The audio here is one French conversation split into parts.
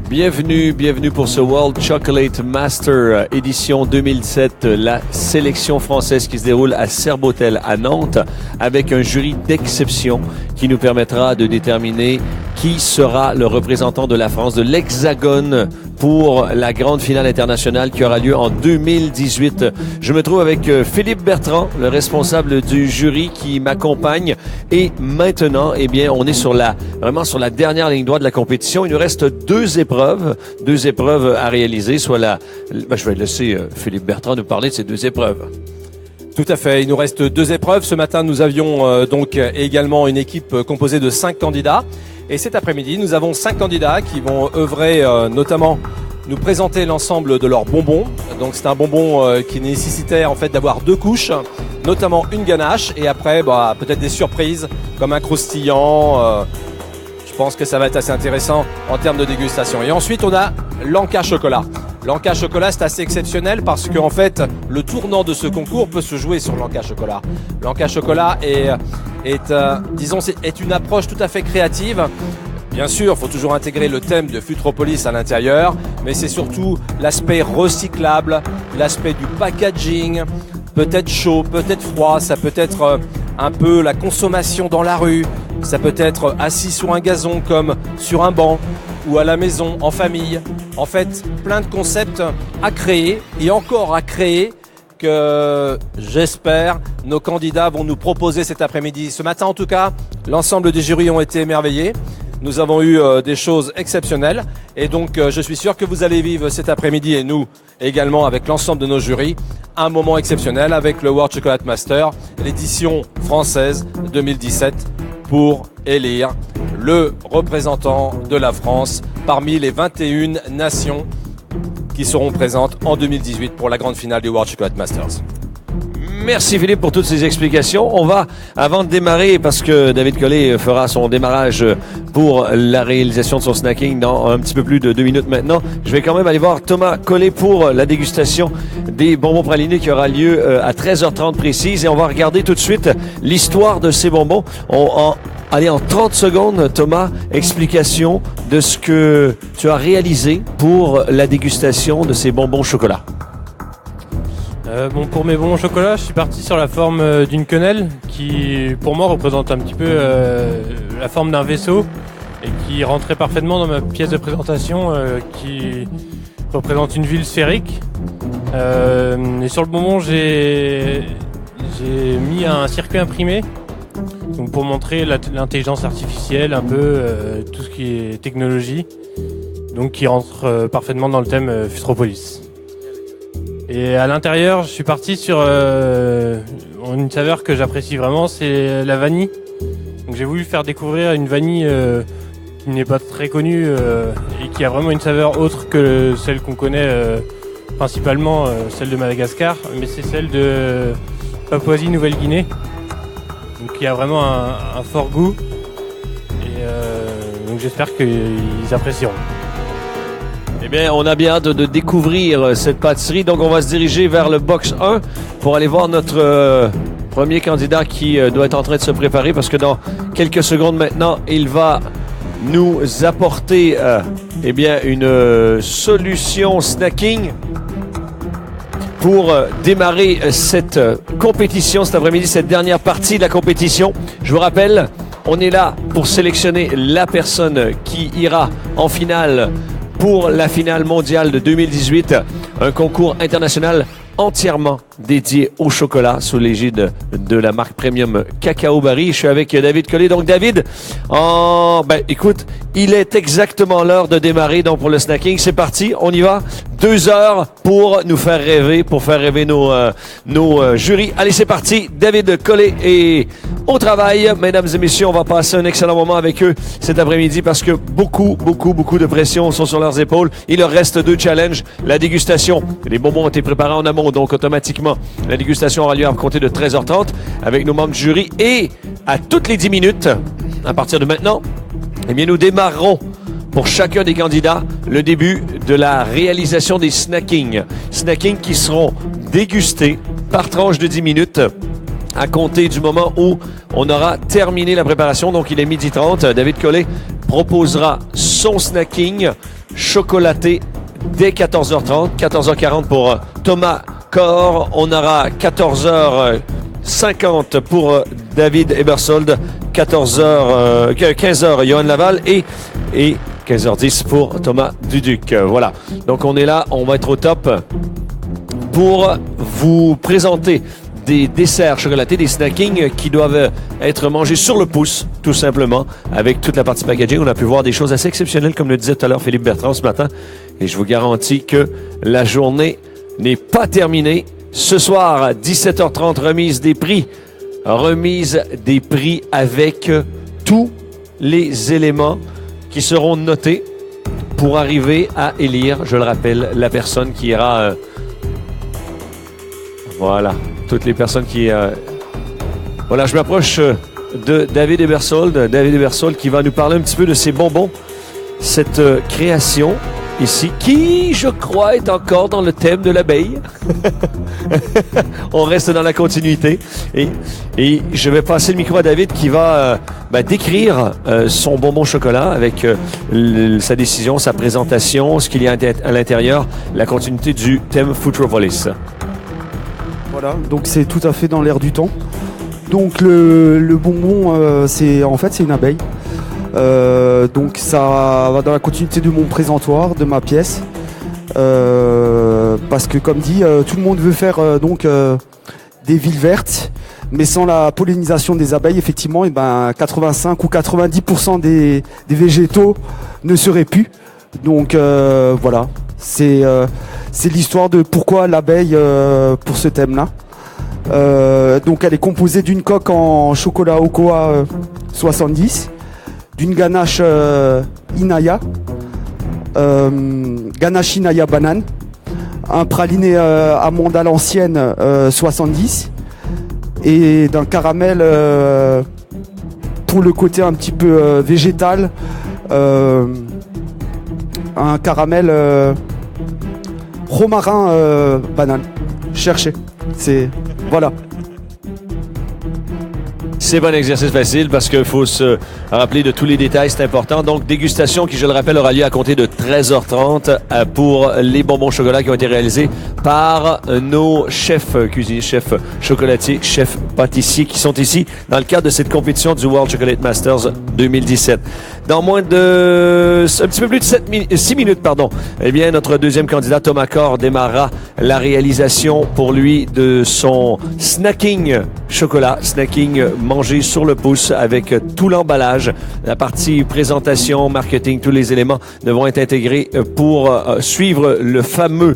Bienvenue pour ce World Chocolate Master édition 2007, la sélection française qui se déroule à Serbotel à Nantes avec un jury d'exception qui nous permettra de déterminer qui sera le représentant de la France de l'Hexagone pour la grande finale internationale qui aura lieu en 2018. Je me trouve avec Philippe Bertrand, le responsable du jury qui m'accompagne. Et maintenant, eh bien, on est vraiment sur la dernière ligne droite de la compétition. Il nous reste deux épreuves à réaliser. Je vais laisser Philippe Bertrand nous parler de ces deux épreuves. Tout à fait. Il nous reste deux épreuves. Ce matin, nous avions donc également une équipe composée de 5 candidats. Et cet après-midi, nous avons 5 candidats qui vont œuvrer notamment nous présenter l'ensemble de leurs bonbons. Donc c'est un bonbon qui nécessitait en fait d'avoir 2 couches, notamment une ganache et après peut-être des surprises comme un croustillant. Je pense que ça va être assez intéressant en termes de dégustation. Et ensuite, on a l'Anka Chocolat. L'Anka Chocolat, c'est assez exceptionnel parce qu'en fait, le tournant de ce concours peut se jouer sur l'Anka Chocolat. L'Anka Chocolat est une approche tout à fait créative. Bien sûr, il faut toujours intégrer le thème de Futropolis à l'intérieur, mais c'est surtout l'aspect recyclable, l'aspect du packaging, peut-être chaud, peut-être froid, ça peut être un peu la consommation dans la rue, ça peut être assis sur un gazon comme sur un banc ou à la maison, en famille. En fait, plein de concepts à créer et encore à créer que j'espère nos candidats vont nous proposer cet après-midi. Ce matin en tout cas, l'ensemble des jurys ont été émerveillés. Nous avons eu des choses exceptionnelles et donc je suis sûr que vous allez vivre cet après-midi et nous également avec l'ensemble de nos jurys un moment exceptionnel avec le World Chocolate Master, l'édition française 2017 pour élire le représentant de la France parmi les 21 nations qui seront présentes en 2018 pour la grande finale du World Chocolate Masters. Merci Philippe pour toutes ces explications. On va, avant de démarrer, parce que David Collet fera son démarrage pour la réalisation de son snacking dans un petit peu plus de 2 minutes maintenant, je vais quand même aller voir Thomas Collet pour la dégustation des bonbons pralinés qui aura lieu à 13h30 précise. Et on va regarder tout de suite l'histoire de ces bonbons. Allez, en 30 secondes, Thomas, explication de ce que tu as réalisé pour la dégustation de ces bonbons au chocolat. Pour mes bonbons au chocolat, je suis parti sur la forme d'une quenelle qui, pour moi, représente un petit peu la forme d'un vaisseau et qui rentrait parfaitement dans ma pièce de présentation qui représente une ville sphérique. Et sur le bonbon, j'ai mis un circuit imprimé donc pour montrer l'intelligence artificielle, un peu tout ce qui est technologie, donc qui rentre parfaitement dans le thème Futropolis. Et à l'intérieur, je suis parti sur une saveur que j'apprécie vraiment, c'est la vanille. Donc j'ai voulu faire découvrir une vanille qui n'est pas très connue et qui a vraiment une saveur autre que celle qu'on connaît principalement, celle de Madagascar, mais c'est celle de Papouasie-Nouvelle-Guinée. Donc il y a vraiment un fort goût et donc j'espère qu'ils apprécieront. Eh bien, on a bien hâte de découvrir cette pâtisserie. Donc, on va se diriger vers le box 1 pour aller voir notre premier candidat qui doit être en train de se préparer parce que dans quelques secondes maintenant, il va nous apporter eh bien, une solution snacking pour démarrer cette compétition cet après-midi, cette dernière partie de la compétition. Je vous rappelle, on est là pour sélectionner la personne qui ira en finale pour la finale mondiale de 2018, un concours international entièrement dédié au chocolat sous l'égide de la marque premium Cacao Barry. Je suis avec David Collet. Donc David, écoute, il est exactement l'heure de démarrer donc pour le snacking. C'est parti, on y va. 2 heures pour nous faire rêver, pour faire rêver nos jurys. Allez, c'est parti. David Collet est au travail. Mesdames et messieurs, on va passer un excellent moment avec eux cet après-midi parce que beaucoup de pression sont sur leurs épaules. Il leur reste 2 challenges. La dégustation. Les bonbons ont été préparés en amont, donc automatiquement, la dégustation aura lieu à compter de 13h30 avec nos membres du jury. Et à toutes les 10 minutes, à partir de maintenant, eh bien, nous démarrerons pour chacun des candidats le début de la réalisation des snackings. Snackings qui seront dégustés par tranche de 10 minutes à compter du moment où on aura terminé la préparation. Donc, il est 12h30. David Collet proposera son snacking chocolaté dès 14h30. 14h40 pour Thomas Corr. On aura 14h50 pour David Ebersold. 15h, Johan Laval et 15h10 pour Thomas Duduc. Voilà. Donc, on est là. On va être au top pour vous présenter des desserts chocolatés, des snackings qui doivent être mangés sur le pouce, tout simplement, avec toute la partie packaging. On a pu voir des choses assez exceptionnelles, comme le disait tout à l'heure Philippe Bertrand ce matin. Et je vous garantis que la journée n'est pas terminée. Ce soir, à 17h30, remise des prix. Remise des prix avec tous les éléments qui seront notés pour arriver à élire, je le rappelle, la personne qui ira... Voilà, toutes les personnes qui... Voilà, je m'approche de David Ebersold. David Ebersold qui va nous parler un petit peu de ses bonbons. Cette création ici, qui, je crois, est encore dans le thème de l'abeille. On reste dans la continuité. Et je vais passer le micro à David qui va décrire son bonbon chocolat avec sa décision, sa présentation, ce qu'il y a à l'intérieur, la continuité du thème Futuropolis. Voilà, donc c'est tout à fait dans l'air du temps. Donc le bonbon, c'est une abeille. Donc ça va dans la continuité de mon présentoir, de ma pièce. Parce que comme dit, tout le monde veut faire des villes vertes, mais sans la pollinisation des abeilles, effectivement, 85 ou 90% des végétaux ne seraient plus. Donc voilà, c'est l'histoire de pourquoi l'abeille pour ce thème-là. Donc elle est composée d'une coque en chocolat Ocoa 70, d'une ganache Inaya, ganache Inaya banane, un praliné amande à l'ancienne 70 et d'un caramel pour le côté un petit peu végétal, un caramel romarin banane. Cherchez, c'est voilà. C'est pas un exercice facile parce qu'il faut se rappeler de tous les détails, c'est important. Donc, dégustation qui, je le rappelle, aura lieu à compter de 13h30 pour les bonbons chocolat qui ont été réalisés par nos chefs cuisiniers, chefs chocolatiers, chefs pâtissiers qui sont ici dans le cadre de cette compétition du World Chocolate Masters 2017. Dans moins de... un petit peu plus de 6 minutes, eh bien, notre deuxième candidat, Thomas Corr, démarrera la réalisation pour lui de son snacking chocolat, snacking mangé sur le pouce avec tout l'emballage, la partie présentation, marketing, tous les éléments devront être intégrés pour suivre le fameux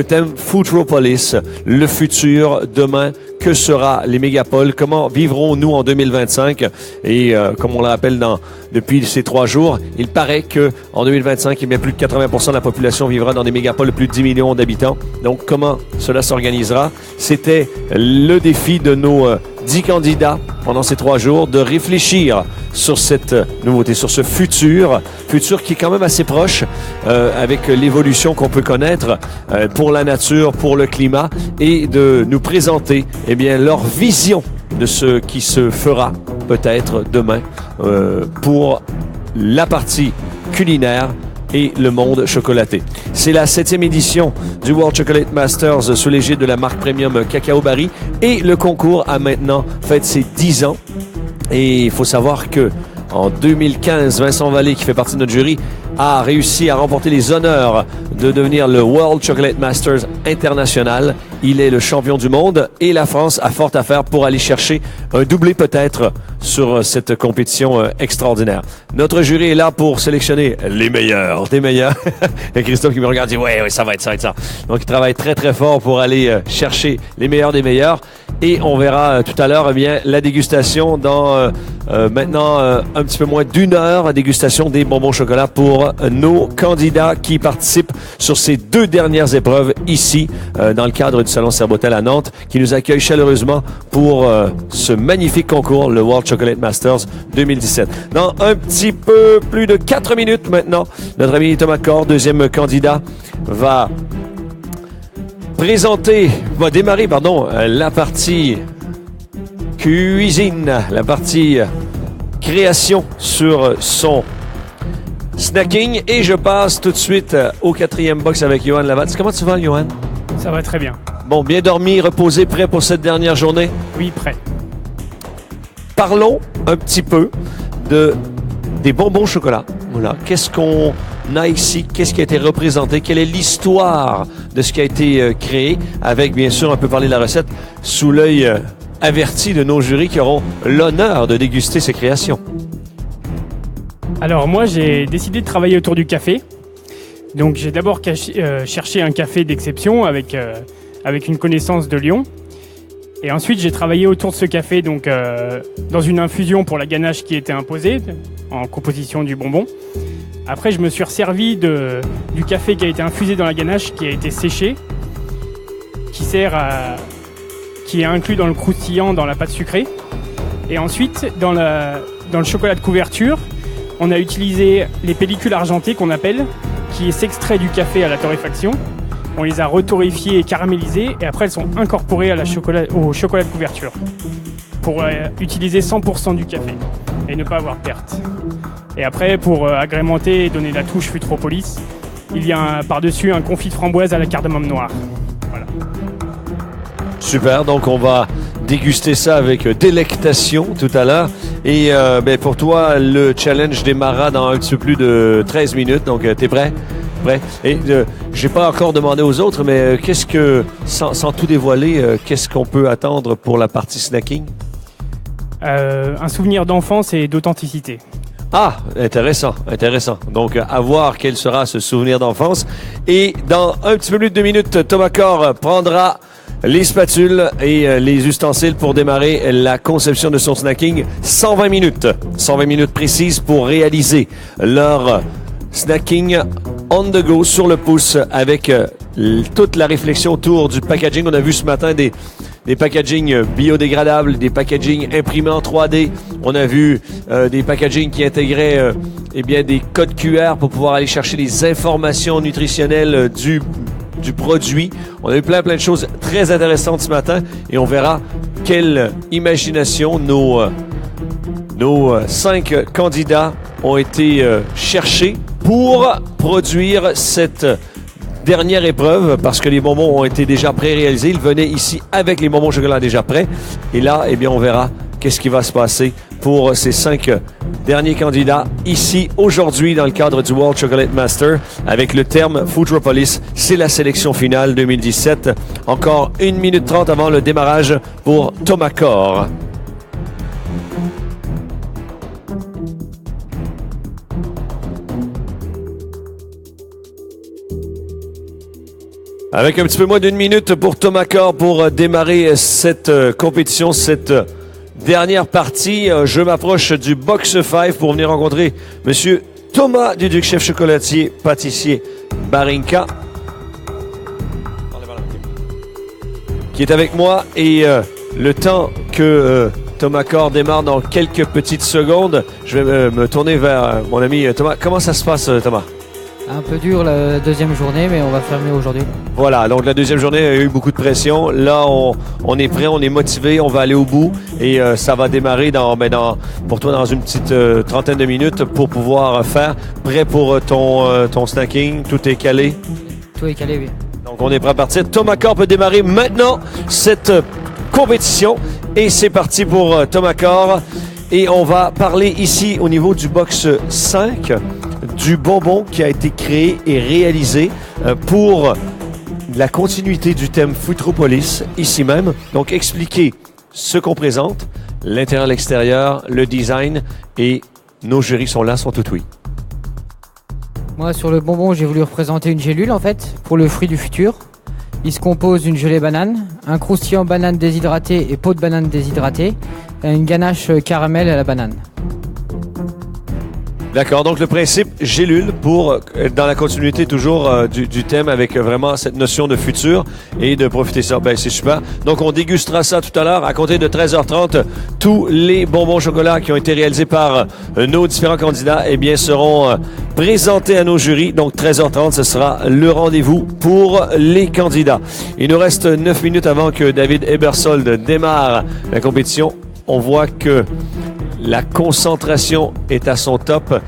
thème Futuropolis, le futur demain. Que sera les mégapoles? Comment vivrons-nous en 2025? Et comme on le rappelle depuis ces 3 jours, il paraît qu'en 2025, plus de 80% de la population vivra dans des mégapoles de plus de 10 millions d'habitants. Donc, comment cela s'organisera? C'était le défi de nos 10 candidats pendant ces 3 jours de réfléchir sur cette nouveauté, sur ce futur qui est quand même assez proche avec l'évolution qu'on peut connaître pour la nature, pour le climat et de nous présenter leur vision de ce qui se fera peut-être demain pour la partie culinaire et le monde chocolaté. C'est la 7e édition du World Chocolate Masters sous l'égide de la marque premium Cacao Barry et le concours a maintenant fait ses 10 ans. Et il faut savoir que en 2015, Vincent Vallée, qui fait partie de notre jury, a réussi à remporter les honneurs de devenir le World Chocolate Masters International. Il est le champion du monde et la France a fort à faire pour aller chercher un doublé peut-être sur cette compétition extraordinaire. Notre jury est là pour sélectionner les meilleurs des meilleurs. Et Christophe qui me regarde dit ouais, ça va être ça. Donc il travaille très très fort pour aller chercher les meilleurs des meilleurs. Et on verra tout à l'heure la dégustation dans maintenant un petit peu moins d'1 heure, la dégustation des bonbons au chocolat pour nos candidats qui participent sur ces 2 dernières épreuves ici dans le cadre du Salon Serbotel à Nantes, qui nous accueille chaleureusement pour ce magnifique concours, le World Chocolate Masters 2017. Dans un petit peu plus de 4 minutes maintenant, notre ami Thomas Corr, deuxième candidat, va démarrer la partie cuisine, la partie création sur son snacking. Et je passe tout de suite au quatrième box avec Johan Lavatz. Comment tu vas, Johan? Ça va très bien. Bon, bien dormi, reposé, prêt pour cette dernière journée? Oui, prêt. Parlons un petit peu des bonbons au chocolat. Voilà. Qu'est-ce qu'on a ici? Qu'est-ce qui a été représenté? Quelle est l'histoire de ce qui a été créé? Avec, bien sûr, on peut parler de la recette sous l'œil averti de nos jurys qui auront l'honneur de déguster ces créations. Alors moi, j'ai décidé de travailler autour du café. Donc j'ai d'abord cherché un café d'exception avec une connaissance de Lyon. Et ensuite, j'ai travaillé autour de ce café donc, dans une infusion pour la ganache qui était imposée en composition du bonbon. Après, je me suis resservi du café qui a été infusé dans la ganache, qui a été séché, qui est inclus dans le croustillant, dans la pâte sucrée. Et ensuite, dans le chocolat de couverture, on a utilisé les pellicules argentées qu'on appelle, qui s'extraient du café à la torréfaction. On les a retorréfiées et caramélisées, et après elles sont incorporées au chocolat de couverture pour utiliser 100% du café et ne pas avoir de perte. Et après, pour agrémenter et donner la touche Futropolis, il y a par-dessus un confit de framboise à la cardamome noire. Voilà. Super, donc on va déguster ça avec délectation tout à l'heure. Et pour toi, le challenge démarrera dans un petit peu plus de 13 minutes, donc t'es prêt? Prêt? Et j'ai pas encore demandé aux autres, mais sans tout dévoiler, qu'est-ce qu'on peut attendre pour la partie snacking? Un souvenir d'enfance et d'authenticité. Ah, intéressant. Donc, à voir quel sera ce souvenir d'enfance. Et dans un petit peu plus de 2 minutes, Thomas Corr prendra les spatules et les ustensiles pour démarrer la conception de son snacking. 120 minutes précises pour réaliser leur snacking on the go, sur le pouce, avec toute la réflexion autour du packaging. On a vu ce matin des packagings biodégradables, des packagings imprimés en 3D. On a vu des packagings qui intégraient des codes QR pour pouvoir aller chercher les informations nutritionnelles du produit. On a eu plein de choses très intéressantes ce matin et on verra quelle imagination nos 5 candidats ont été cherchés pour produire cette dernière épreuve, parce que les bonbons ont été déjà pré-réalisés. Ils venaient ici avec les bonbons au chocolat déjà prêts. Et là, on verra qu'est-ce qui va se passer pour ces 5 derniers candidats ici aujourd'hui dans le cadre du World Chocolate Master avec le terme Futropolis. C'est la sélection finale 2017. Encore 1 minute 30 avant le démarrage pour Thomas Corr. Avec un petit peu moins d'1 minute pour Thomas Corr pour démarrer cette compétition, cette dernière partie. Je m'approche du Box 5 pour venir rencontrer Monsieur Thomas Duduc, chef chocolatier, pâtissier Barinka, qui est avec moi. Et le temps que Thomas Corr démarre dans quelques petites secondes, je vais me tourner vers mon ami Thomas. Comment ça se passe, Thomas? Un peu dur la deuxième journée, mais on va faire mieux aujourd'hui. Voilà, donc la deuxième journée, il y a eu beaucoup de pression. Là, on est prêt, on est motivé, on va aller au bout. Et ça va démarrer pour toi dans une petite trentaine de minutes pour pouvoir faire. Prêt pour ton snacking, tout est calé? Tout est calé, oui. Donc on est prêt à partir. Thomas Corr peut démarrer maintenant cette compétition. Et c'est parti pour Thomas Corr. Et on va parler ici au niveau du box 5 du bonbon qui a été créé et réalisé pour la continuité du thème Futropolis ici même. Donc expliquer ce qu'on présente, l'intérieur, l'extérieur, le design, et nos jurys sont là, sont tout oui. Moi sur le bonbon, j'ai voulu représenter une gélule en fait pour le fruit du futur. Il se compose d'une gelée banane, un croustillant banane déshydraté et peau de banane déshydratée, et une ganache caramel à la banane. D'accord, donc le principe gélule pour, dans la continuité toujours du thème avec vraiment cette notion de futur et de profiter ça. Ben, c'est super. Donc, on dégustera ça tout à l'heure à compter de 13h30. Tous les bonbons au chocolat qui ont été réalisés par nos différents candidats, eh bien, seront présentés à nos jurys. Donc, 13h30, ce sera le rendez-vous pour les candidats. Il nous reste 9 minutes avant que David Ebersold démarre la compétition. On voit que la concentration est à son top.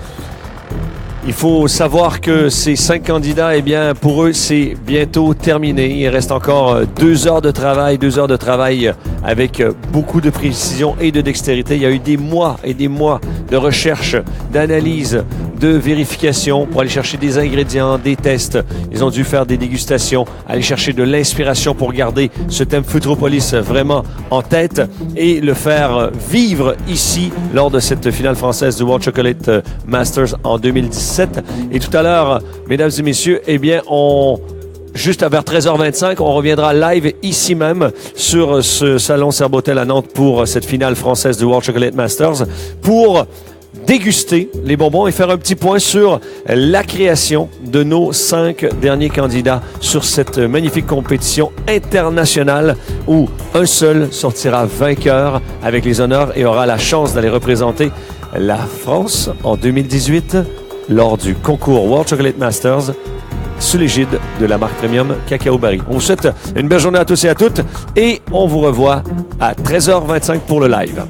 Il faut savoir que ces 5 candidats, eh bien, pour eux, c'est bientôt terminé. Il reste encore 2 heures de travail avec beaucoup de précision et de dextérité. Il y a eu des mois et des mois de recherche, d'analyse, de vérification pour aller chercher des ingrédients, des tests. Ils ont dû faire des dégustations, aller chercher de l'inspiration pour garder ce thème Futuropolis vraiment en tête et le faire vivre ici lors de cette finale française du World Chocolate Masters en 2017. Et tout à l'heure, mesdames et messieurs, eh bien, juste vers 13h25, on reviendra live ici même sur ce salon Serbotel à Nantes pour cette finale française du World Chocolate Masters pour déguster les bonbons et faire un petit point sur la création de nos 5 derniers candidats sur cette magnifique compétition internationale où un seul sortira vainqueur avec les honneurs et aura la chance d'aller représenter la France en 2018 lors du concours World Chocolate Masters sous l'égide de la marque premium Cacao Barry. On vous souhaite une belle journée à tous et à toutes et on vous revoit à 13h25 pour le live.